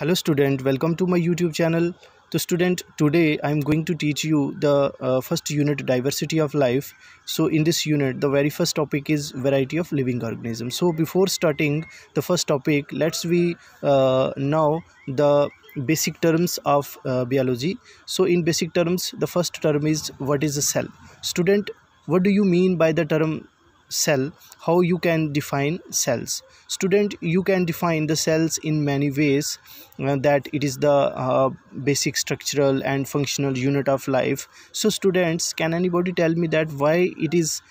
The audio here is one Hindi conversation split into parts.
Hello student, welcome to my YouTube channel. So student, today I am going to teach you the first unit, diversity of life. So in this unit, the very first topic is variety of living organisms. So before starting the first topic, let's we know the basic terms of biology. So in basic terms, the first term is what is a cell. Student, what do you mean by the term cell? How you can define cells? Student, you can define the cells in many ways, that it is the basic structural and functional unit of life. So students, can anybody tell me that why it is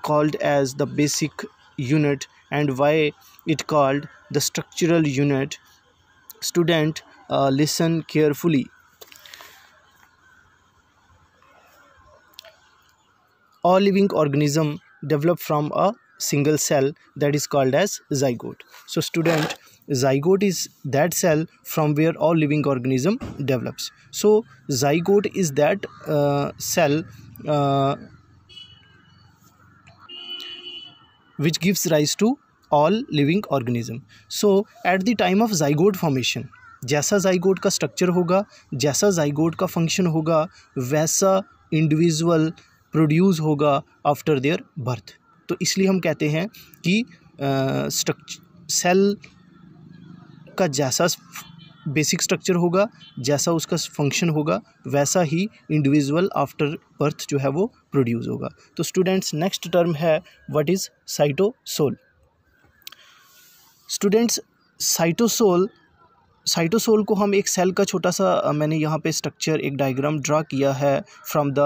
called as the basic unit and why it called the structural unit? Student, listen carefully. All living organism develop from a single cell, that is called as zygote. So student, zygote is that cell from where all living organism develops. So zygote is that cell which gives rise to all living organism. So at the time of zygote formation, जैसा zygote का स्ट्रक्चर होगा, जैसा zygote का फंक्शन होगा, वैसा इंडिविजुअल प्रोड्यूस होगा आफ्टर देयर बर्थ. तो इसलिए हम कहते हैं कि सेल का जैसा बेसिक स्ट्रक्चर होगा, जैसा उसका फंक्शन होगा, वैसा ही इंडिविजुअल आफ्टर बर्थ जो है वो प्रोड्यूस होगा. तो स्टूडेंट्स, नेक्स्ट टर्म है what is cytosol. Students, cytosol को हम एक सेल का छोटा सा मैंने यहाँ पे स्ट्रक्चर एक डायग्राम ड्रा किया है from the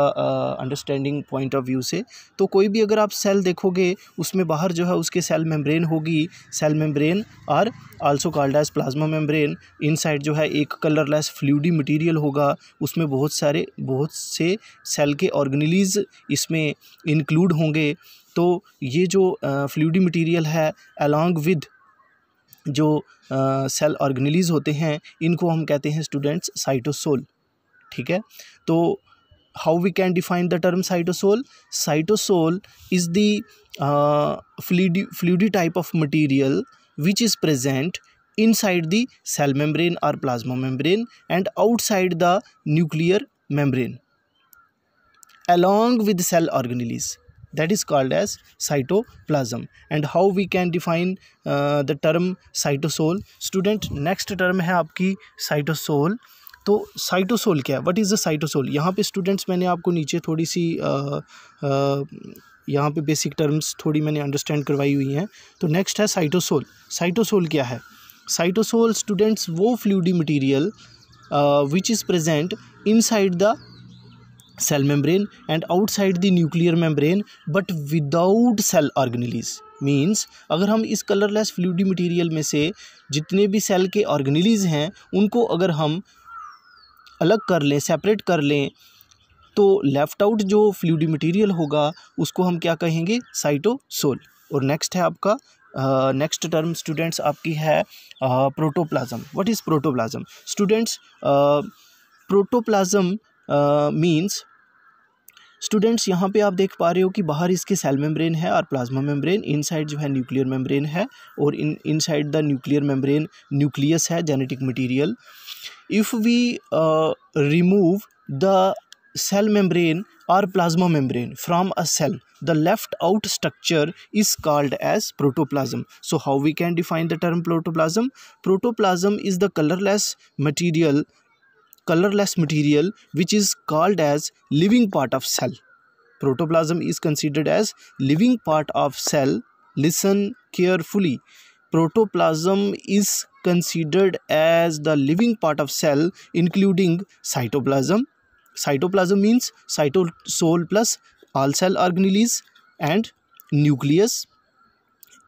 understanding point of view से. तो कोई भी अगर आप सेल देखोगे, उसमें बाहर जो है उसके सेल मेम्ब्रेन होगी. Cell membrane are also called as plasma membrane. Inside जो है एक कलरलेस फ्लूइडी मटेरियल होगा, उसमें बहुत से सेल के ऑर्गेनेलीज इसमें इंक्लूड होंगे. तो ये जो फ्लूइडी मटेरियल है अलॉन्ग विद जो सेल ऑर्गेनेलीज होते हैं, इनको हम कहते हैं स्टूडेंट्स साइटोसोल. ठीक है. तो how we can define the term cytosol? Cytosol is the fluidy type of material which is present inside the cell membrane or plasma membrane and outside the nuclear membrane along with cell organelles. That is called as cytoplasm. And how we can define the term cytosol? Student, next term है आपकी cytosol. तो cytosol क्या है? What is the cytosol? यहाँ पे students मैंने आपको नीचे थोड़ी सी यहाँ पे बेसिक टर्म्स थोड़ी मैंने अंडरस्टैंड करवाई हुई हैं. तो नेक्स्ट है साइटोसोल. साइटोसोल क्या है? साइटोसोल स्टूडेंट्स वो fluidy material which is present inside the cell membrane and outside the nuclear membrane but without cell organelles. Means अगर हम इस कलरलेस फ्लूइडी मटेरियल में से जितने भी सेल के ऑर्गेनेलीज हैं उनको अगर हम अलग कर लें, सेपरेट कर लें, तो लेफ्ट आउट जो फ्लूइडी मटेरियल होगा उसको हम क्या कहेंगे? साइटोसोल. और नेक्स्ट है आपका नेक्स्ट टर्म स्टूडेंट्स आपकी है protoplasm. What is protoplasm? Students, protoplasm means students यहाँ पे आप देख पा रहे हो कि बाहर इसके सेल मेम्ब्रेन है और प्लाज्मा मेम्ब्रेन, इनसाइड जो है न्यूक्लियर मेम्ब्रेन है और inside the nuclear membrane nucleus है, genetic material. If we remove the cell membrane or plasma membrane from a cell, the left out structure is called as protoplasm. So how we can define the term protoplasm? Protoplasm is the colorless material which is called as living part of cell. Protoplasm is considered as living part of cell. Listen carefully. Protoplasm is considered as the living part of cell including cytoplasm. Cytoplasm means cytosol plus all cell organelles and nucleus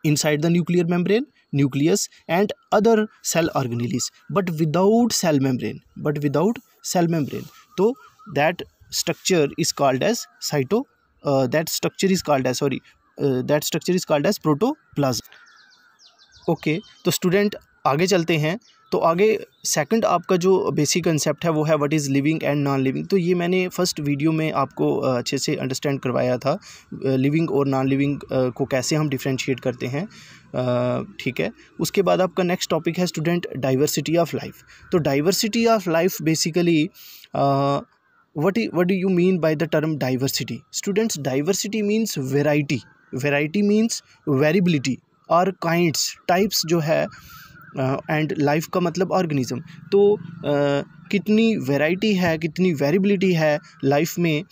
inside the nuclear membrane, nucleus and other cell organelles, but without cell membrane. So that structure is called as that structure is called as protoplasm. Okay. तो स्टूडेंट आगे चलते हैं. तो आगे सेकंड आपका जो बेसिक कंसेप्ट है वो है what is living and non living. तो ये मैंने फर्स्ट वीडियो में आपको अच्छे से अंडरस्टैंड करवाया था, लिविंग और नॉन लिविंग को कैसे हम डिफ्रेंशिएट करते हैं, ठीक है। उसके बाद आपका नेक्स्ट टॉपिक है स्टूडेंट डाइवर्सिटी ऑफ लाइफ। तो diversity of life basically what do you mean by the term diversity? Students, diversity means variety means variability और kinds, types जो है, एंड लाइफ का मतलब ऑर्गेनिज्म। तो कितनी वैरायटी है, कितनी वेरिएबिलिटी है लाइफ में।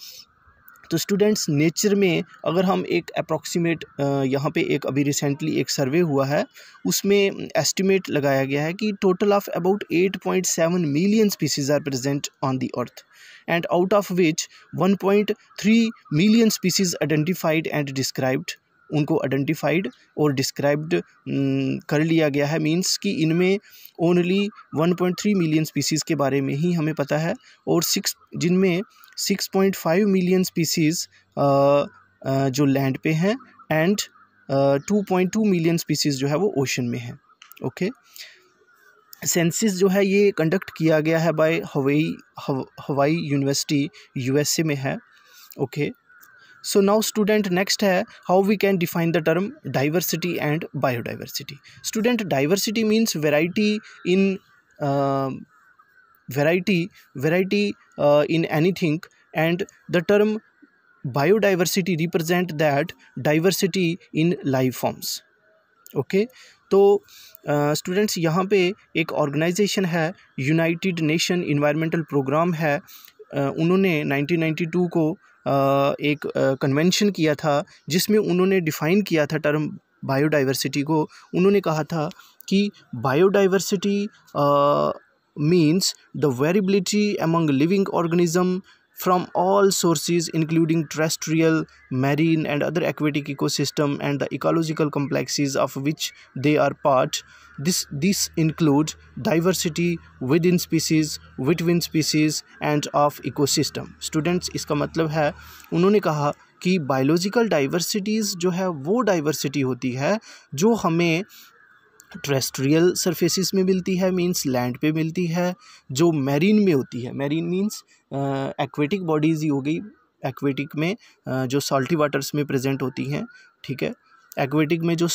तो स्टूडेंट्स, नेचर में अगर हम एक अप्रॉक्सीमेट यहाँ पे एक अभी रिसेंटली एक सर्वे हुआ है, उसमें एस्टिमेट लगाया गया है कि total of about 8.7 million species are present on the earth, and out of which 1.3 million species identified and described, उनको आइडेंटिफाइड और डिस्क्राइब्ड कर लिया गया है। मींस कि इनमें ओनली 1.3 मिलियन स्पीसीज़ के बारे में ही हमें पता है, और जिनमें 6.5 मिलियन स्पीसीज़ जो लैंड पे हैं, एंड 2.2 मिलियन स्पीसीज़ जो है वो ओशन में है। ओके, सेंसस जो है ये कंडक्ट किया गया है बाय हवाई यूनिवर्सिटी, यूएसए में है। Okay, so now student, next है how we can define the term diversity and biodiversity. Student, diversity means variety in anything, and the term biodiversity represent that diversity in life forms. Okay, तो स्टूडेंट्स यहाँ पे एक ऑर्गेनाइजेशन है, यूनाइटेड नेशन इन्वायरमेंटल प्रोग्राम है, उन्होंने 1992 को एक कन्वेंशन किया था जिसमें उन्होंने डिफ़ाइन किया था टर्म बायोडाइवर्सिटी को। उन्होंने कहा था कि biodiversity means the variability among living organism from all sources including terrestrial, marine and other aquatic ecosystem and the ecological complexes of which they are part. This includes diversity within species, between species and of ecosystem. Students, इसका मतलब है, उन्होंने कहा कि बायोलॉजिकल डाइवर्सिटीज़ जो है वो डाइवर्सिटी होती है जो हमें टेरेस्ट्रियल सरफेसिस में मिलती है, मींस लैंड पे मिलती है, जो मैरीन में होती है, मैरीन मींस एक्वेटिक बॉडीज़ ही हो गई, एक्वेटिक में जो सॉल्टी वाटर्स में प्रेजेंट होती हैं, ठीक है। एक्वेटिक में जो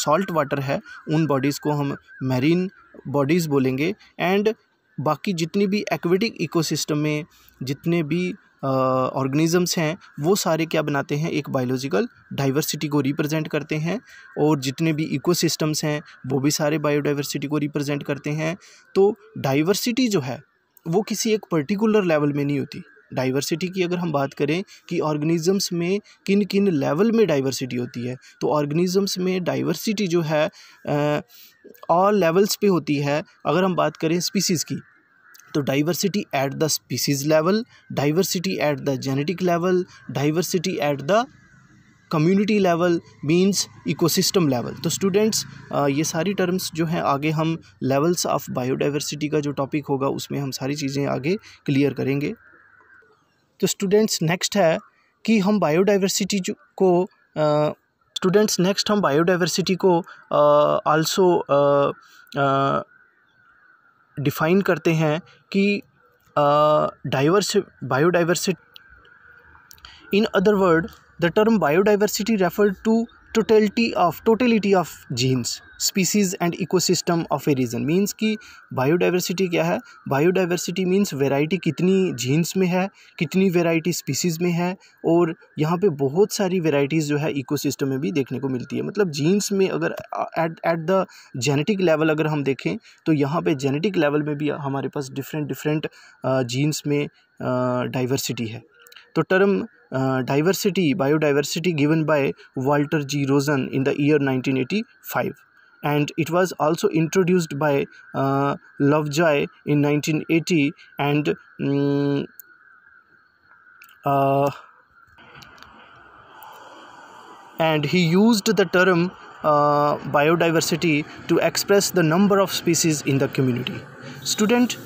सॉल्ट वाटर है उन बॉडीज़ को हम मैरीन बॉडीज़ बोलेंगे, एंड बाकी जितनी भी एक्वेटिक इकोसिस्टम में जितने भी ऑर्गेनिज़म्स हैं वो सारे क्या बनाते हैं, एक बायोलॉजिकल डाइवर्सिटी को रिप्रेजेंट करते हैं, और जितने भी इकोसिस्टम्स हैं वो भी सारे बायोडाइवर्सिटी को रिप्रेजेंट करते हैं। तो डाइवर्सिटी जो है वो किसी एक पर्टिकुलर लेवल में नहीं होती। डाइवर्सिटी की अगर हम बात करें कि ऑर्गेनिज़म्स में किन किन लेवल में डाइवर्सिटी होती है, तो ऑर्गेनिज़म्स में डाइवर्सिटी जो है ऑल लेवल्स पे होती है। अगर हम बात करें स्पीसीज़ की, तो diversity at the species level, diversity at the genetic level, diversity at the community level, means ecosystem level. तो स्टूडेंट्स, ये सारी टर्म्स जो हैं आगे हम लेवल्स ऑफ बायोडाइवर्सिटी का जो टॉपिक होगा उसमें हम सारी चीज़ें आगे क्लियर करेंगे। तो स्टूडेंट्स, नेक्स्ट है कि हम बायोडाइवर्सिटी को आल्सो डिफ़ाइन करते हैं कि biodiversity, in other word the term biodiversity refer to totality of genes, species and ecosystem of a region. Means कि बायोडाइवर्सिटी क्या है, बायोडाइवर्सिटी मींस वैरायटी कितनी जीन्स में है, कितनी वैरायटी स्पीसीज़ में है, और यहाँ पे बहुत सारी वैरायटीज़ जो है इकोसिस्टम में भी देखने को मिलती है। मतलब जीन्स में अगर एट द जेनेटिक लेवल अगर हम देखें तो यहाँ पे जेनेटिक लेवल में भी हमारे पास डिफरेंट जीन्स में डाइवर्सिटी है। तो term biodiversity given by Walter G. Rosen in the year 1985, and it was also introduced by Lovejoy in 1980, and he used the term biodiversity to express the number of species in the community. Student,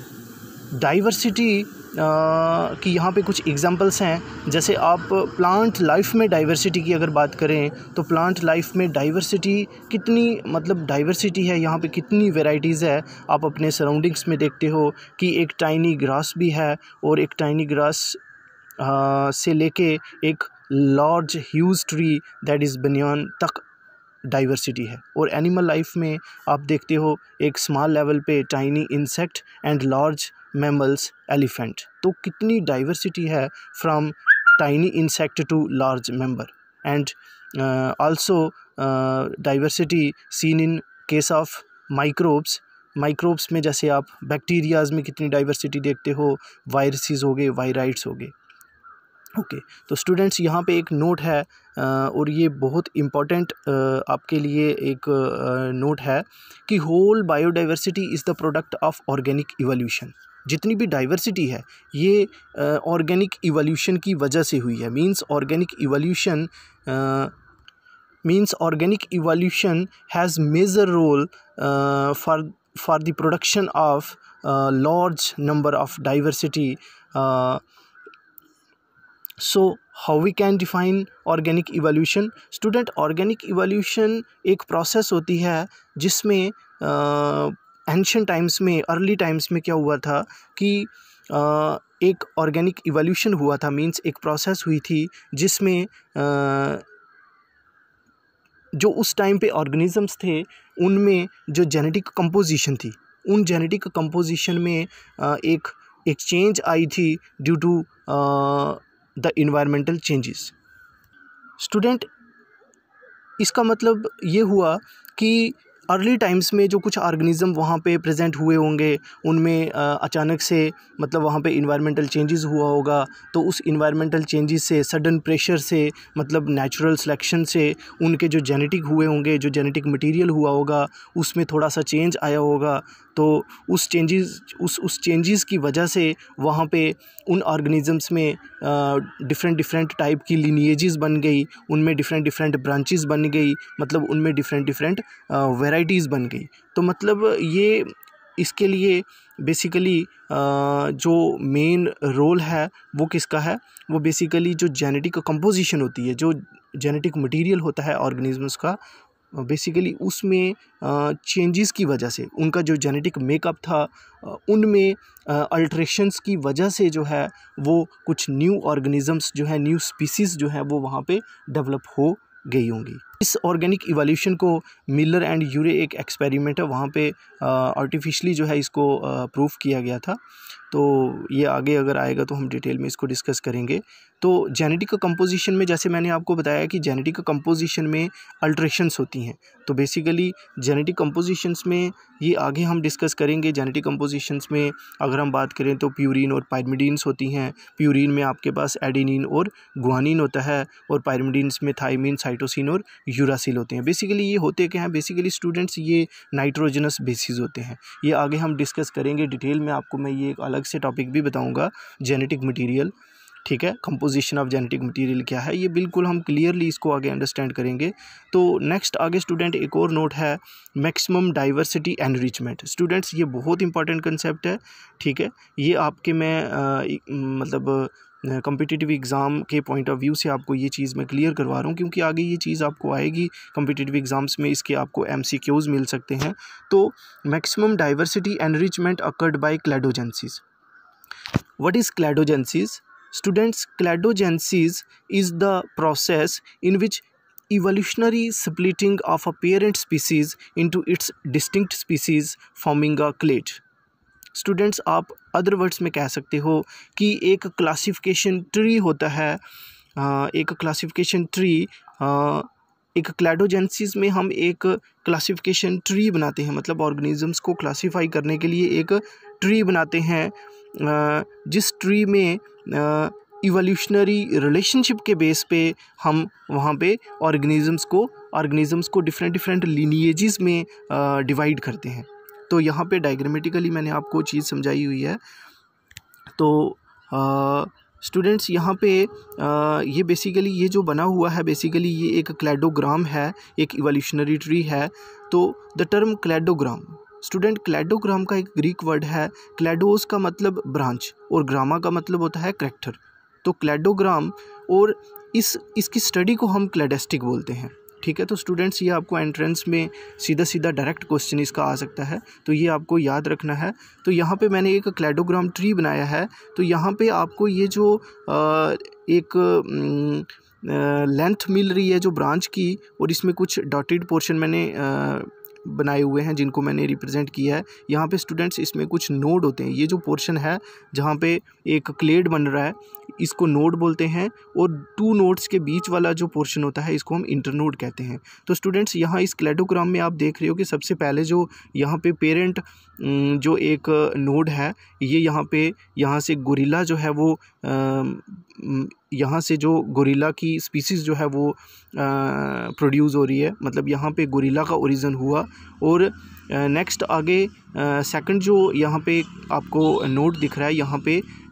diversity कि यहाँ पे कुछ एग्जांपल्स हैं। जैसे आप प्लांट लाइफ में डाइवर्सिटी की अगर बात करें तो प्लांट लाइफ में डाइवर्सिटी कितनी, मतलब डाइवर्सिटी है यहाँ पे, कितनी वैरायटीज़ है। आप अपने सराउंडिंग्स में देखते हो कि एक टाइनी ग्रास भी है, और एक टाइनी ग्रास से लेके एक large huge tree that is बनियान तक डाइवर्सिटी है। और एनिमल लाइफ में आप देखते हो एक स्मॉल लेवल पे tiny insect and large mammals elephant. तो कितनी डाइवर्सिटी है from tiny insect to large member. And also diversity seen in case of microbes. Microbes में जैसे आप बैक्टीरियाज में कितनी डाइवर्सिटी देखते हो, वायरसेस हो गए, वायराइड्स हो गए। ओके, तो स्टूडेंट्स यहाँ पे एक नोट है, और ये बहुत इम्पॉर्टेंट आपके लिए एक नोट है कि whole biodiversity is the product of organic evolution. जितनी भी डाइवर्सिटी है ये ऑर्गेनिक इवोल्यूशन की वजह से हुई है। Means organic evolution has major role for the production of large number of diversity. So how we can define organic evolution? Student, organic evolution एक प्रोसेस होती है जिसमें एंशिएंट टाइम्स में, अर्ली टाइम्स में क्या हुआ था कि एक ऑर्गेनिक इवोल्यूशन हुआ था। मींस एक प्रोसेस हुई थी जिसमें जो उस टाइम पे ऑर्गेनिजम्स थे उनमें जो जेनेटिक कंपोजिशन थी, उन जेनेटिक कंपोजिशन में एक चेंज आई थी due to the environmental changes. Student, इसका मतलब ये हुआ कि अर्ली टाइम्स में जो कुछ ऑर्गेनिज़म वहाँ पे प्रेजेंट हुए होंगे उनमें अचानक से मतलब वहाँ पे इन्वायरमेंटल चेंजेस हुआ होगा। तो उस इन्वायरमेंटल चेंजेस से, सडन प्रेशर से, मतलब नेचुरल सिलेक्शन से उनके जो जेनेटिक हुए होंगे, जो जेनेटिक मटेरियल हुआ होगा उसमें थोड़ा सा चेंज आया होगा। तो उस चेंजेस की वजह से वहाँ पे उन ऑर्गेनिजम्स में डिफरेंट टाइप की लिनिएजेस बन गई, उनमें डिफरेंट ब्रांचेस बन गई, मतलब उनमें डिफरेंट वैरायटीज़ बन गई। तो मतलब ये इसके लिए बेसिकली जो मेन रोल है वो किसका है? वो बेसिकली जो जेनेटिक कंपोजिशन होती है, जो जेनेटिक मटेरियल होता है ऑर्गेनिजम्स का, बेसिकली उसमें चेंजेस की वजह से, उनका जो जेनेटिक मेकअप था उनमें अल्ट्रेशंस की वजह से जो है वो कुछ न्यू ऑर्गेनिजम्स जो है, न्यू स्पीसीज़ जो है वो वहाँ पे डेवलप हो गई होंगी। इस ऑर्गेनिक इवोल्यूशन को मिलर एंड यूरे एक एक्सपेरिमेंट है, वहाँ पे आर्टिफिशियली जो है इसको प्रूफ किया गया था। तो ये आगे अगर आएगा तो हम डिटेल में इसको डिस्कस करेंगे। तो जेनेटिक कंपोजिशन में जैसे मैंने आपको बताया कि जेनेटिक कंपोजिशन में अल्ट्रेशंस होती हैं। तो बेसिकली जेनेटिक कंपोजिशंस में ये आगे हम डिस्कस करेंगे। जेनेटिक कंपोजिशंस में अगर हम बात करें तो प्यूरिन और पायरिमिडीन्स होती हैं। प्यूरिन में आपके पास एडेनिन और गुआनिन होता है, और पायरिमिडीन्स में थायमिन, साइटोसिन और यूरासिल होते हैं। बेसिकली ये होते क्या हैं? बेसिकली स्टूडेंट्स ये नाइट्रोजनस बेसिस होते हैं। ये आगे हम डिस्कस करेंगे डिटेल में, आपको मैं ये एक अलग से टॉपिक भी बताऊंगा, जेनेटिक मटेरियल। ठीक है, कंपोजिशन ऑफ जेनेटिक मटेरियल क्या है, ये बिल्कुल हम क्लियरली इसको आगे अंडरस्टैंड करेंगे। तो नेक्स्ट आगे स्टूडेंट एक और नोट है, मैक्सिमम डाइवर्सिटी एनरिचमेंट। स्टूडेंट्स ये बहुत इंपॉर्टेंट कंसेप्ट है। ठीक है, ये आपके मैं मतलब कम्पिटिटिव एग्ज़ाम के पॉइंट ऑफ व्यू से आपको ये चीज़ मैं क्लियर करवा रहा हूँ, क्योंकि आगे ये चीज़ आपको आएगी कम्पिटिटिव एग्ज़ाम्स में, इसके आपको MCQs मिल सकते हैं। तो maximum diversity enrichment occurred by cladogenesis. What is cladogenesis? Students, cladogenesis is the process in which evolutionary splitting of a parent species into its distinct species forming a clade. Students, आप अदर वर्ड्स में कह सकते हो कि एक क्लासिफिकेशन ट्री होता है। एक क्लासिफिकेशन ट्री, एक क्लैडोजेनेसिस में हम एक क्लासिफिकेशन ट्री बनाते हैं, मतलब ऑर्गेनिजम्स को क्लासीफाई करने के लिए एक ट्री बनाते हैं, जिस ट्री में इवोल्यूशनरी रिलेशनशिप के बेस पे हम वहाँ पे ऑर्गेनिजम्स को डिफरेंट लिनिएजेस में डिवाइड करते हैं। तो यहाँ पे डायग्रामेटिकली मैंने आपको चीज़ समझाई हुई है। तो स्टूडेंट्स यहाँ पे ये बेसिकली ये जो बना हुआ है, बेसिकली ये एक क्लैडोग्राम है, एक इवोल्यूशनरी ट्री है। तो the term cladogram student cladogram का एक ग्रीक वर्ड है, क्लैडोस का मतलब ब्रांच और ग्रामा का मतलब होता है करैक्टर। तो क्लैडोग्राम और इसकी स्टडी को हम क्लैडेस्टिक बोलते हैं, ठीक है। तो स्टूडेंट्स ये आपको एंट्रेंस में सीधा सीधा डायरेक्ट क्वेश्चन इसका आ सकता है, तो ये आपको याद रखना है। तो यहाँ पे मैंने एक क्लैडोग्राम ट्री बनाया है, तो यहाँ पे आपको ये जो एक लेंथ मिल रही है जो ब्रांच की, और इसमें कुछ डॉटेड पोर्शन मैंने बनाए हुए हैं जिनको मैंने रिप्रेजेंट किया है। यहाँ पे स्टूडेंट्स इसमें कुछ नोड होते हैं, ये जो पोर्शन है जहाँ पे एक क्लेड बन रहा है इसको नोड बोलते हैं, और 2 नोड्स के बीच वाला जो पोर्शन होता है इसको हम इंटरनोड कहते हैं। तो स्टूडेंट्स यहाँ इस क्लैडोग्राम में आप देख रहे हो कि सबसे पहले जो यहाँ पे पेरेंट जो एक नोड है, ये यहाँ से गोरिल्ला जो है वो यहाँ से जो गोरिल्ला की स्पीसीज़ जो है वो प्रोड्यूस हो रही है, मतलब यहाँ पे गोरिल्ला का ओरिजिन हुआ। और नेक्स्ट आगे सेकंड जो यहाँ पे आपको नोड दिख रहा है,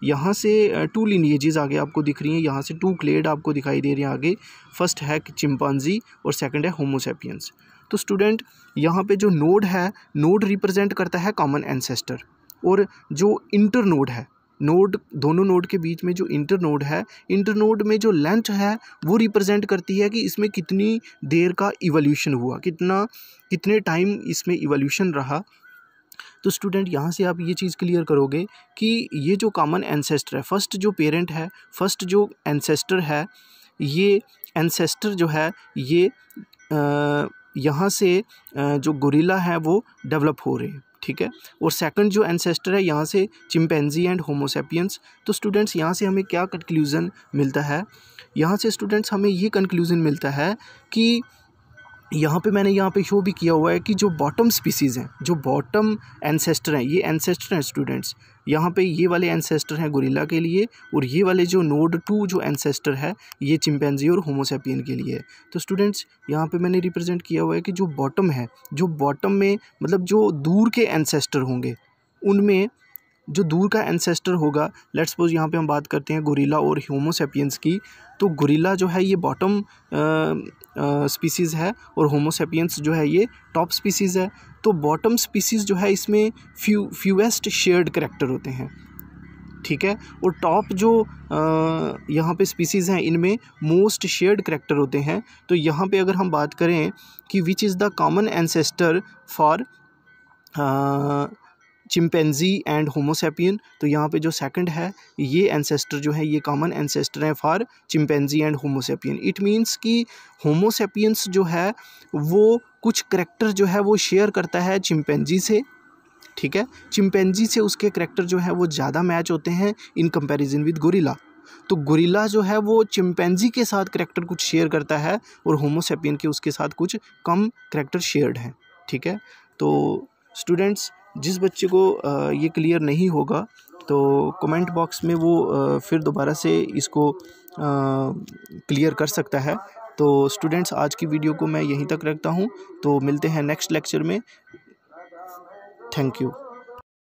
यहाँ से 2 लिनिएजेस आगे आपको दिख रही हैं, यहाँ से 2 क्लेड आपको दिखाई दे रही हैं आगे। फर्स्ट है चिंपांजी और सेकंड है होमो सैपियंस। तो स्टूडेंट यहाँ पे जो नोड है, नोड रिप्रेजेंट करता है कॉमन एंसेस्टर, और जो इंटर नोड है, नोड दोनों नोड के बीच में जो इंटर नोड है, इंटर नोड में जो लेंथ है वो रिप्रेजेंट करती है कि इसमें कितनी देर का इवोल्यूशन हुआ, कितने टाइम इसमें इवोल्यूशन रहा। तो स्टूडेंट यहाँ से आप ये चीज़ क्लियर करोगे कि ये जो कॉमन एंसेस्टर है, फर्स्ट जो पेरेंट है, फर्स्ट जो एंसेस्टर है, ये एंसेस्टर जो है ये यहाँ से जो गोरिल्ला है वो डेवलप हो रहे हैं, ठीक है। और सेकंड जो एंसेस्टर है यहाँ से चिंपैंजी एंड होमो सैपियंस। तो स्टूडेंट्स यहाँ से हमें क्या कंक्लूज़न मिलता है, यहाँ से स्टूडेंट्स हमें ये कंक्लूज़न मिलता है कि यहाँ पे मैंने यहाँ पे शो भी किया हुआ है कि जो बॉटम स्पीसीज़ हैं, जो बॉटम एंसेस्टर हैं, ये एंसेस्टर हैं स्टूडेंट्स। यहाँ पे ये वाले एंसेस्टर हैं गोरिल्ला के लिए, और ये वाले जो नोड 2 जो एंसेस्टर है ये चिंपैंजी और होमो सैपियन के लिए है। तो स्टूडेंट्स यहाँ पे मैंने रिप्रेजेंट किया हुआ है कि जो बॉटम है, जो बॉटम में मतलब जो दूर के एंसेस्टर होंगे, उनमें जो दूर का एंसेस्टर होगा, लेट्स सपोज यहाँ पे हम बात करते हैं गोरिल्ला और होमो सैपियंस की, तो गोरिल्ला जो है ये बॉटम स्पीसीज़ है और होमो सैपियंस जो है ये टॉप स्पीसीज़ है। तो बॉटम स्पीसीज़ जो है इसमें फ्यूएस्ट शेयर्ड करैक्टर होते हैं, ठीक है, और टॉप जो यहाँ पे स्पीसीज़ हैं इनमें मोस्ट शेयर्ड करैक्टर होते हैं। तो यहाँ पे अगर हम बात करें कि which is the common ancestor for chimpanzee and homo sapien, तो यहाँ पे जो सेकंड है ये एंसेस्टर जो है ये कॉमन एंसेस्टर है for chimpanzee and homo sapien. It means कि होमो सैपियंस जो है वो कुछ करैक्टर जो है वो शेयर करता है चिंपैंजी से, ठीक है। चिंपैंजी से उसके करैक्टर जो है वो ज़्यादा मैच होते हैं इन कंपैरिजन विद गोरिल्ला। तो गोरिल्ला जो है वो चिंपैंजी के साथ करैक्टर कुछ शेयर करता है और होमो सैपियन के उसके साथ कुछ कम करैक्टर शेयर्ड हैं, ठीक है। तो स्टूडेंट्स जिस बच्चे को ये क्लियर नहीं होगा तो कमेंट बॉक्स में वो फिर दोबारा से इसको क्लियर कर सकता है। तो स्टूडेंट्स आज की वीडियो को मैं यहीं तक रखता हूँ, तो मिलते हैं नेक्स्ट लेक्चर में। Thank you.